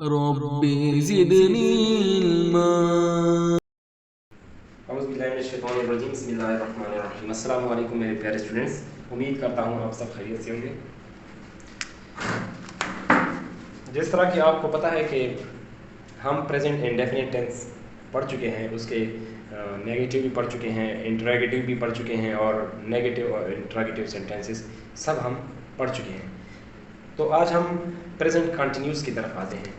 रब्बी ज़िदनी इल्मा। अस्सलाम वालेकुम मेरे प्यारे स्टूडेंट्स, उम्मीद करता हूँ आप सब खैरियत से होंगे। जिस तरह कि आपको पता है कि हम प्रेजेंट इंडेफिनिट टेंस पढ़ चुके हैं, उसके नेगेटिव भी पढ़ चुके हैं, इंट्रोगेटिव भी पढ़ चुके हैं और नेगेटिव और इंट्रोगेटिव सेंटेंसेस सब हम पढ़ चुके हैं। तो आज हम प्रेजेंट कंटिन्यूस की तरफ आते हैं।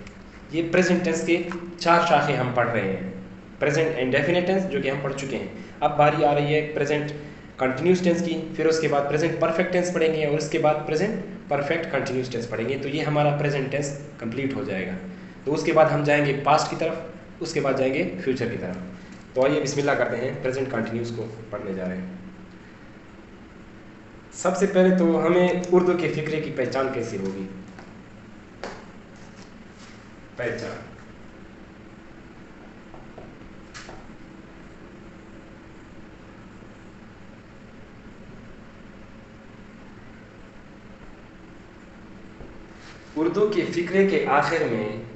ये प्रेजेंट टेंस के 4 शाखे हम पढ़ रहे हैं। प्रेजेंट इंडेफिनिट टेंस जो कि हम पढ़ चुके हैं, अब बारी आ रही है प्रेजेंट कंटिन्यूस टेंस की, फिर उसके बाद प्रेजेंट परफेक्ट टेंस पढ़ेंगे और उसके बाद प्रेजेंट परफेक्ट कंटिन्यूस टेंस पढ़ेंगे। तो ये हमारा प्रेजेंट टेंस कंप्लीट हो जाएगा। तो उसके बाद हम जाएंगे पास्ट की तरफ, उसके बाद जाएंगे फ्यूचर की तरफ। तो आइए बिस्मिल्लाह करते हैं, प्रेजेंट कंटिन्यूस को पढ़ने जा रहे हैं। सबसे पहले तो हमें उर्दू के फिक्रे की पहचान कैसे होगी। पहचान, उर्दू के फिक्रे के आखिर में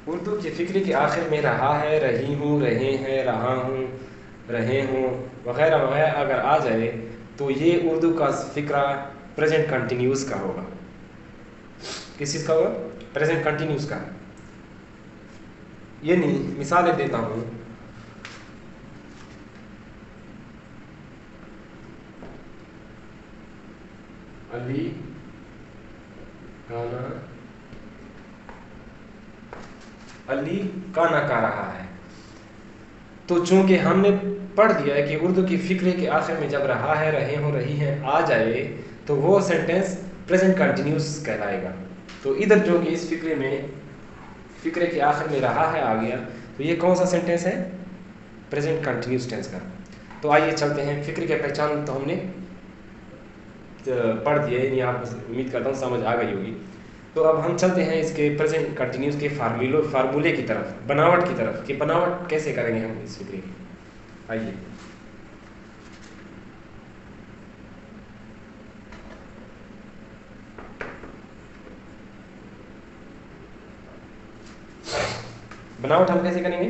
उर्दू के फिक्रे के आखिर में रहा है, रही हूँ, रहे हैं, रहा हूँ, रहे हूँ वगैरह वगैरह अगर आ जाए तो ये उर्दू का फिक्रा प्रेजेंट कंटिन्यूस का होगा। किस चीज़ का होगा? प्रेजेंट कंटिन्यूस का। ये नहीं, मिसालें देता हूँ। अली गाना, अली गाना गा रहा है। तो चूंकि हमने पढ़ दिया है कि उर्दू की फिक्रे के आखिर में जब रहा है, रहे हो, रही हैं आ जाए तो वो सेंटेंस प्रेजेंट कंटिन्यूस कहलाएगा। तो इधर जो कि इस फिक्रे में फिक्रे के आखिर में रहा है आ गया, तो ये कौन सा सेंटेंस है? प्रेजेंट कंटिन्यूस टेंस का। तो आइए चलते हैं। फिक्रे की पहचान तो हमने पढ़ दिया है, आप उम्मीद करता हूँ समझ आ गई होगी। तो अब हम चलते हैं इसके प्रेजेंट कंटिन्यूस के फार्मूले की तरफ, बनावट की तरफ, कि बनावट कैसे करेंगे हम इस फिक्रे की। आइए बनावट हम कैसे करेंगे।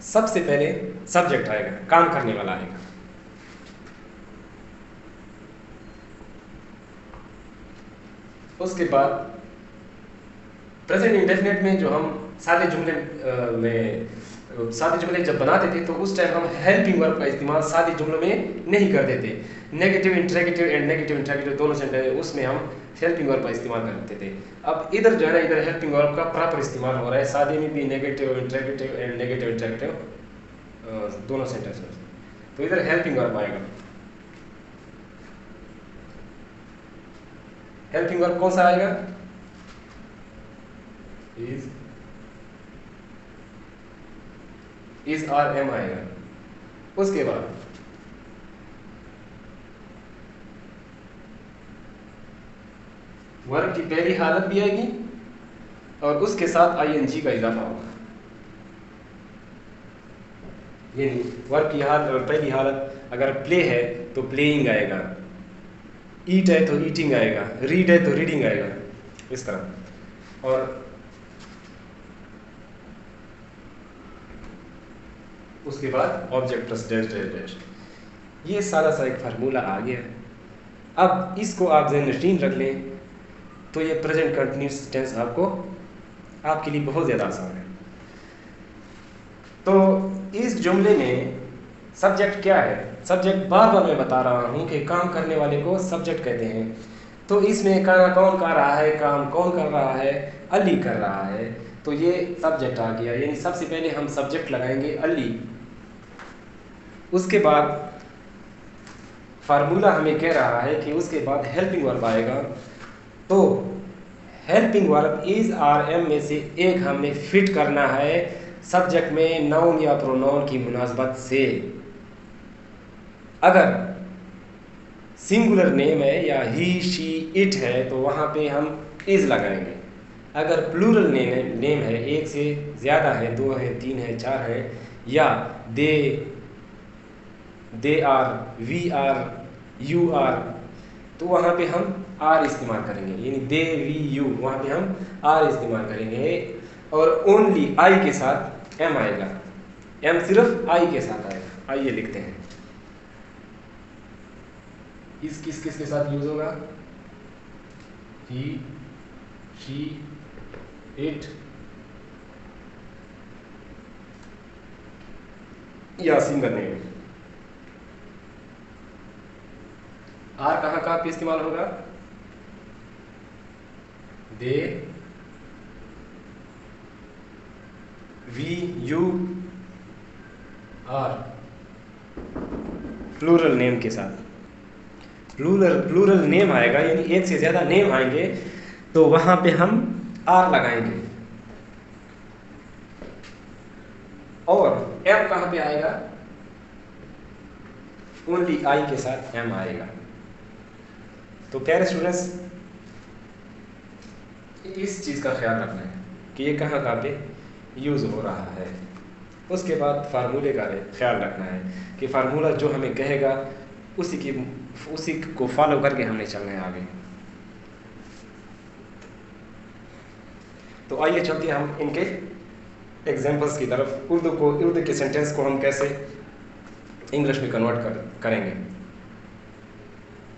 सबसे पहले सब्जेक्ट आएगा, काम करने वाला आएगा। उसके बाद प्रेजेंट इंडेफिनिट में जो हम सादे जुमले जब बनाते थे तो उस टाइम हम हेल्पिंग वर्ब का इस्तेमाल सादे जुमलों में नहीं करते थे। Negative interrogative and negative interrogative दोनों सेंटेंस उसमें हम हेल्पिंग वर्ब का इस्तेमाल करते थे। अब इधर जो है ना, इधर हेल्पिंग वर्ब का प्रॉपर इस्तेमाल हो रहा है। सादे में भी negative interrogative and negative interrogative दोनों सेंटेंस में। तो इधर हेल्पिंग वर्ब आएगा। हेल्पिंग वर्ब कौन सा आएगा? इज आर एम आएगा। उसके बाद वर्ब की पहली हालत भी आएगी और उसके साथ आईएनजी का इजाफा होगा। ये नहीं, वर्ब की पहली हालत अगर प्ले है तो प्लेइंग आएगा, ईट है तो ईटिंग आएगा, रीड है तो रीडिंग आएगा, इस तरह। और उसके बाद object plus dash dash dash. ये सारा सा एक फार्मूला आ गया। अब इसको आप ज़हन नशीन रख लें तो ये प्रेजेंट कंटिन्यूस टेंस आपके लिए बहुत ज़्यादा आसान है। तो इस जुमले में सब्जेक्ट क्या है? सब्जेक्ट बार बार मैं बता रहा हूँ कि काम करने वाले को सब्जेक्ट कहते हैं। तो इसमें खाना कौन खा रहा है, काम कौन कर रहा है? अली कर रहा है। तो ये सब्जेक्ट आ गया, यानी सबसे पहले हम सब्जेक्ट लगाएंगे अली। उसके बाद फार्मूला हमें कह रहा है कि उसके बाद हेल्पिंग वर्ब आएगा। तो helping verb is are am में से एक हमें फिट करना है सब्जेक्ट में नाउन या प्रोनाउन की मुनासबत से। अगर सिंगुलर नेम है या ही शी इट है तो वहाँ पे हम इज लगाएंगे। अगर प्लूरल नेम है, एक से ज़्यादा है, दो है, तीन है, चार है, या they are, we are, you are, तो वहाँ पे हम आर इस्तेमाल करेंगे, यानी दे, वी, यू, वहाँ पे हम आर इस्तेमाल करेंगे। और ओनली आई के साथ एम आएगा, एम सिर्फ आई के साथ आएगा। आइए लिखते हैं, इस किसके साथ यूज होगा? ही, शी, इट या सिंगल नेम। आर कहाँ पे इस्तेमाल होगा? They, we, you, are, plural name के साथ। प्लूरल नेम आएगा, यानी एक से ज़्यादा नेम आएंगे, तो वहाँ पे हम आर लगाएंगे। और एम कहाँ पे आएगा? ओनली आई के साथ एम आएगा। तो प्यारे स्टूडेंट्स, इस चीज़ का ख्याल रखना है कि ये कहाँ पे यूज़ हो रहा है। उसके बाद फार्मूले का ख्याल रखना है कि फार्मूला जो हमें कहेगा उसी को फॉलो करके हमने चलना है आगे। तो आइए चलते हैं हम इनके एग्जाम्पल्स की तरफ। उर्दू के सेंटेंस को हम कैसे इंग्लिश में कन्वर्ट करेंगे।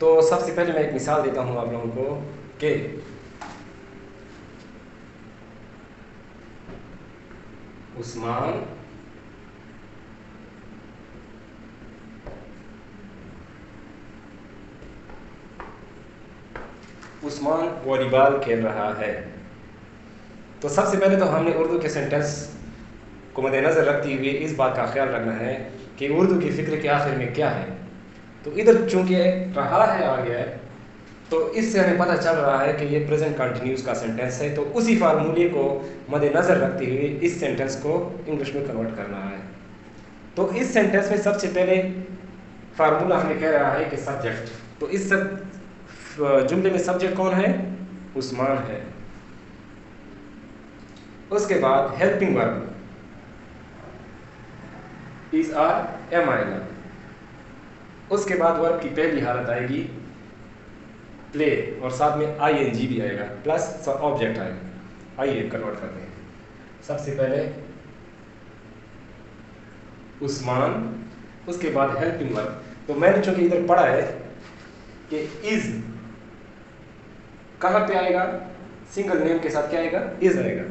तो सबसे पहले मैं एक मिसाल देता हूँ आप लोगों को कि उस्मान वॉलीबॉल खेल रहा है। तो सबसे पहले तो हमने उर्दू के सेंटेंस को मद्देनज़र रखते हुए इस बात का ख्याल रखना है कि उर्दू की फ़िक्र के आखिर में क्या है। तो इधर चूंकि रहा है आ गया है, तो इससे हमें पता चल रहा है कि ये प्रेजेंट कंटिन्यूस का सेंटेंस है। तो उसी फार्मूले को मद्देनज़र रखते हुए इस सेंटेंस को इंग्लिश में कन्वर्ट करना है। तो इस सेंटेंस में सबसे पहले फार्मूला हमें कह रहा है कि सब्जेक्ट। तो इस जुमले में सब्जेक्ट कौन है? उस्मान है। उसके बाद helping verb is are, am आएगा। उसके बाद वर्ब की पहली हालत आएगी प्ले, और साथ में आईएनजी भी आएगा, प्लस ऑब्जेक्ट आएगा। आइए कन्वर्ट करते हैं। सबसे पहले उस्मान, उसके बाद हेल्पिंग वर्ब। तो मैंने चूंकि इधर पढ़ा है कि इज कहाँ पे आएगा? सिंगल नेम के साथ क्या आएगा? इज आएगा।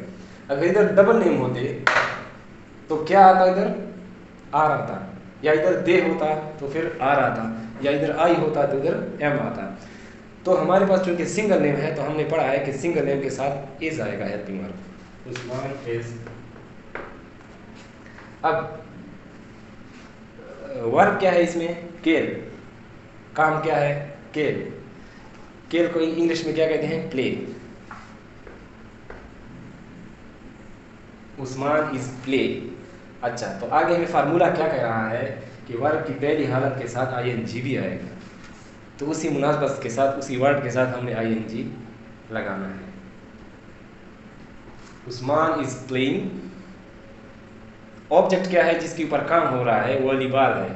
अगर इधर डबल नेम होते तो क्या आता? इधर आर आता, या इधर दे होता तो फिर आर आता, या इधर आई होता तो इधर एम आता। तो हमारे पास चूंकि सिंगल नेम है तो हमने पढ़ा है कि सिंगल नेम के साथ इज आएगा हेल्पिंग वर्ब। उस्मान इज। अब वर्ब क्या है इसमें? केल। काम क्या है? केल। केल को इंग्लिश में क्या कहते हैं? प्ले। Usman is play. अच्छा, तो आगे हमें फार्मूला क्या कह रहा है कि वर्ब की पहली हालत के साथ आईएनजी भी आएगा। तो उसी मुनासबत के साथ, उसी वर्ड के साथ हमने आईएनजी लगाना है। Usman is playing. ऑब्जेक्ट क्या है जिसके ऊपर काम हो रहा है? वॉलीबॉल है।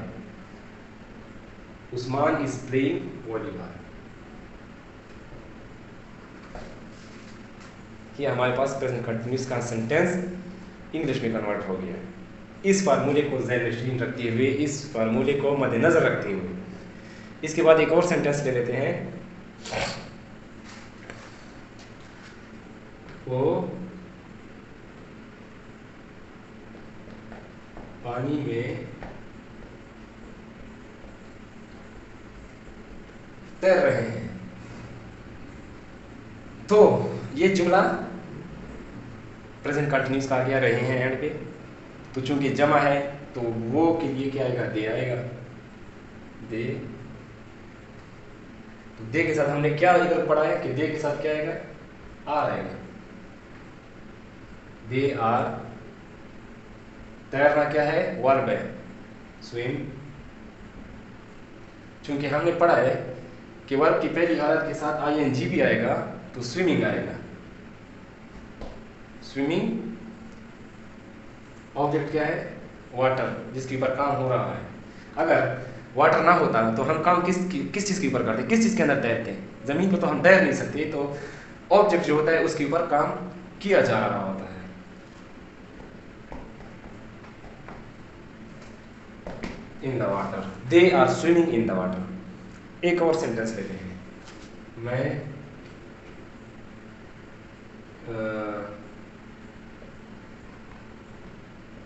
Usman is playing volleyball. ये हमारे पास प्रेजेंट कंटिन्यूस का सेंटेंस इंग्लिश में कन्वर्ट हो गया। इस फार्मूले को ज़हन रखते हुए, इस फार्मूले को मद्देनज़र रखते हुए, इसके बाद एक और सेंटेंस ले लेते हैं। वो पानी में तैर रहे हैं। तो ये जुमला प्रेजेंट कंटिन्यूस का आ गया, रहे हैं एंड पे। तो चूंकि जमा है तो वो के लिए क्या आएगा? दे आएगा। दे। तो दे के साथ हमने क्या इधर पढ़ा है कि दे के साथ क्या आएगा? आर आएगा। They are. तैरना क्या है? वर्ब है, स्विम। चूंकि हमने पढ़ा है कि वर्ब की पहली हालत के साथ आईएनजी भी आएगा तो स्विमिंग आएगा। स्विमिंग, ऑब्जेक्ट क्या है, वाटर, जिसके ऊपर काम हो रहा है। अगर वाटर ना होता तो हम काम किस चीज़ के ऊपर करते, किस चीज़ के अंदर तैरते, ज़मीन पर तो हम तैर नहीं सकते, तो ऑब्जेक्ट जो होता है उसके ऊपर काम किया जा रहा होता है। In the water, they are swimming in the water. एक और सेंटेंस लेते हैं, मैं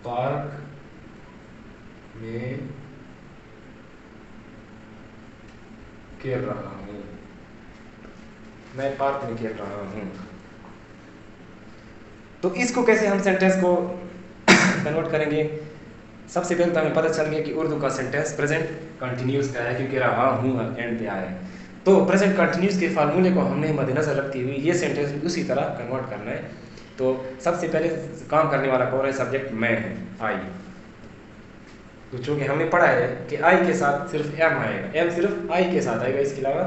पार्क में खेल रहा हूँ, मैं पार्क में खेल रहा हूँ। तो इसको कैसे हम सेंटेंस को कन्वर्ट करेंगे? सबसे पहले तो हमें पता चल गया कि उर्दू का सेंटेंस प्रेजेंट कंटिन्यूस का है, क्योंकि रहा हूँ एंड पे आया है। तो प्रेजेंट कंटिन्यूस के फार्मूले को हमने मद्देनजर रखते हुए ये सेंटेंस उसी तरह कन्वर्ट करना है। तो सबसे पहले काम करने वाला कौन है? सब्जेक्ट मैं हूँ, आई। तो चूंकि हमने पढ़ा है कि आई के साथ सिर्फ एम आएगा, एम सिर्फ आई के साथ आएगा, इसके अलावा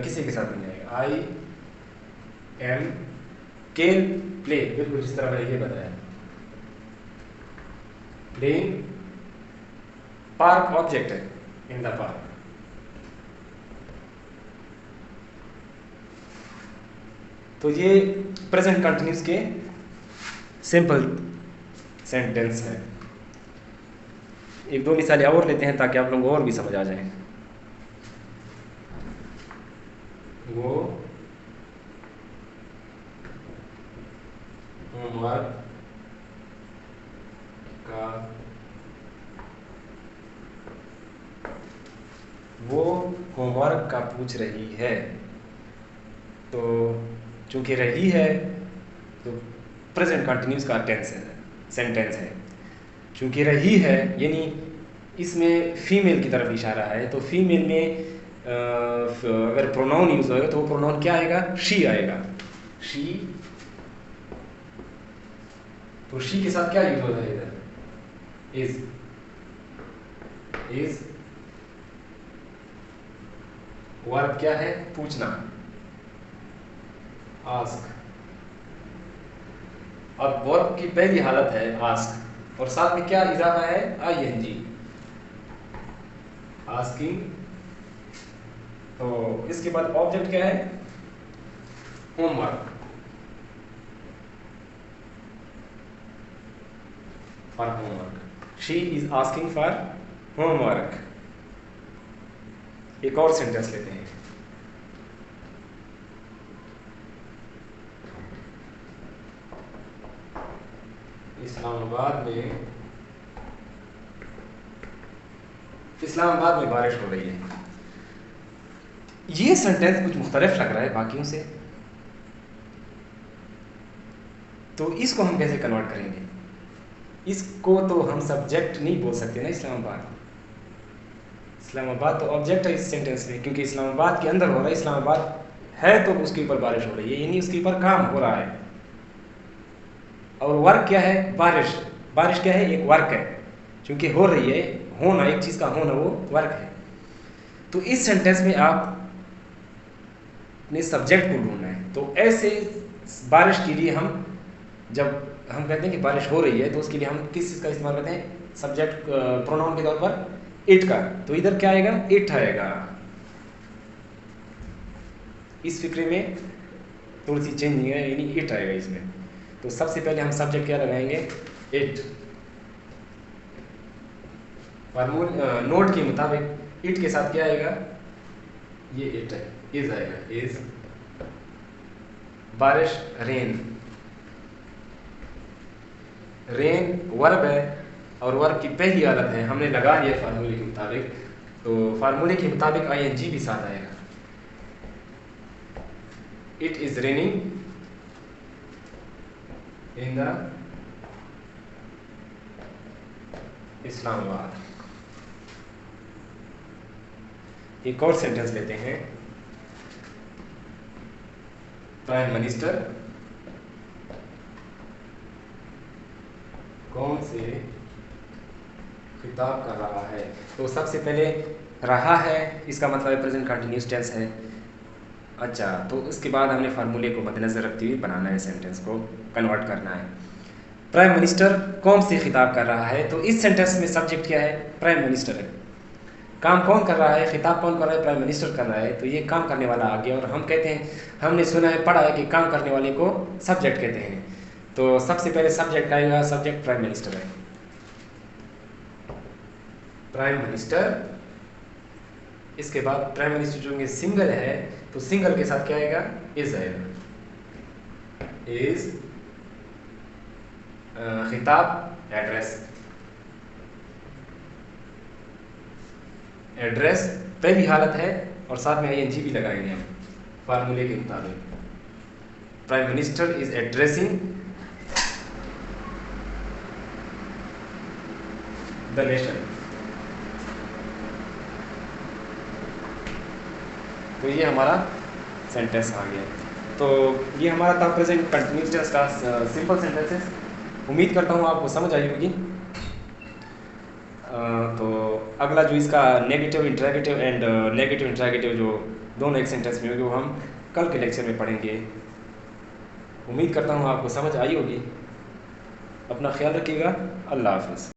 किसी के साथ नहीं आएगा। आई एम कैन प्ले, बिल्कुल जिस तरह मैंने ये बताया। प्लेइंग, पार्क ऑब्जेक्ट है, इन द पार्क। तो ये प्रेजेंट कंटिन्यूस के सिंपल सेंटेंस है। एक दो मिसालें और लेते हैं ताकि आप लोगों को और भी समझ आ जाए। वो होमवर्क का, वो होमवर्क का पूछ रही है। तो चूंकि रही है तो प्रेजेंट कंटिन्यूस का टेंस है, सेंटेंस है। चूंकि रही है यानी इसमें फीमेल की तरफ इशारा है, तो फीमेल में अगर प्रोनाउन यूज होगा तो वो प्रोनाउन क्या आएगा? शी आएगा, शी। तो शी के साथ क्या यूज होता है इधर? Is, is. वर्ब क्या है? पूछना, आस्क। अब वर्ब की पहली हालत है आस्क, और साथ में क्या इजाफा है? ING, asking. तो इसके बाद ऑब्जेक्ट क्या है? Homework, for homework. She is asking for homework. एक और सेंटेंस लेते हैं। इस्लामाबाद में बारिश हो रही है। ये सेंटेंस कुछ मुख्तलिफ लग रहा है बाकियों से, तो इसको हम कैसे कन्वर्ट करेंगे? इसको तो हम सब्जेक्ट नहीं बोल सकते ना। इस्लामाबाद तो ऑब्जेक्ट है इस सेंटेंस में, क्योंकि इस्लामाबाद के अंदर हो रहा है। इस्लामाबाद है तो उसके ऊपर बारिश हो रही है, यानी उसके ऊपर काम हो रहा है। और वर्क क्या है? बारिश। बारिश क्या है? एक वर्क है, क्योंकि हो रही है, होना, एक चीज़ का होना, वो वर्क है। तो इस सेंटेंस में आप ने सब्जेक्ट को ढूंढना है। तो ऐसे बारिश के लिए हम, जब हम कहते हैं कि बारिश हो रही है, तो उसके लिए हम किस चीज़ का इस्तेमाल करते हैं? सब्जेक्ट प्रोनाउन के तौर पर इट का। तो इधर क्या आएगा? इट आएगा। इस फिक्रे में थोड़ी सी चेंजिंग है, यानी इट आएगा इसमें। तो सबसे पहले हम सब्जेक्ट क्या लगाएंगे? इट। नोट के मुताबिक इट के साथ क्या आएगा? ये इट है, इज आएगा, इज। बारिश, रेन। रेन वर्ब है, और वर्ब की पहली हालत है, हमने लगा लिया फार्मूले के मुताबिक। तो फार्मूले के मुताबिक आईएनजी भी साथ आएगा। It is raining in the Islamabad. एक और सेंटेंस लेते हैं। प्राइम मिनिस्टर कौन से खिताब कर रहा है? तो सबसे पहले रहा है, इसका मतलब है प्रेजेंट कंटिन्यूस टेंस है। अच्छा, तो उसके बाद हमने फार्मूले को मद्देनज़र रखते हुए बनाना है, सेंटेंस को कन्वर्ट करना है। प्राइम मिनिस्टर कौन से खिताब कर रहा है, तो इस सेंटेंस में सब्जेक्ट क्या है, प्राइम मिनिस्टर है। काम कौन कर रहा है, खिताब कौन कर रहा है, प्राइम मिनिस्टर कर रहा है, तो ये काम करने वाला आ गया। और हम कहते हैं, हमने सुना है, पढ़ा है कि काम करने वाले को सब्जेक्ट कहते हैं। तो सबसे पहले सब्जेक्ट आएगा, सब्जेक्ट प्राइम मिनिस्टर है, प्राइम मिनिस्टर। इसके बाद प्राइम मिनिस्टर जो सिंगल है, तो सिंगल के साथ क्या आएगा, इज आएगा, इज। खिताब एड्रेस, एड्रेस पहली हालत है और साथ में आईएनजी भी लगाएंगे हम फार्मूले के मुताबिक। Prime minister is addressing the nation. तो ये हमारा सेंटेंस आ गया। तो ये हमारा था प्रेजेंट कंटिन्यूअस टेंस का सिंपल सेंटेंसेस। उम्मीद करता हूँ आपको समझ आई होगी। तो अगला जो इसका नेगेटिव इंट्रैगेटिव एंड नेगेटिव इंट्रैगेटिव जो दोनों एक सेंटेंस में होगी, वो हम कल के लेक्चर में पढ़ेंगे। उम्मीद करता हूँ आपको समझ आई होगी। अपना ख्याल रखिएगा। अल्लाह हाफ़िज़।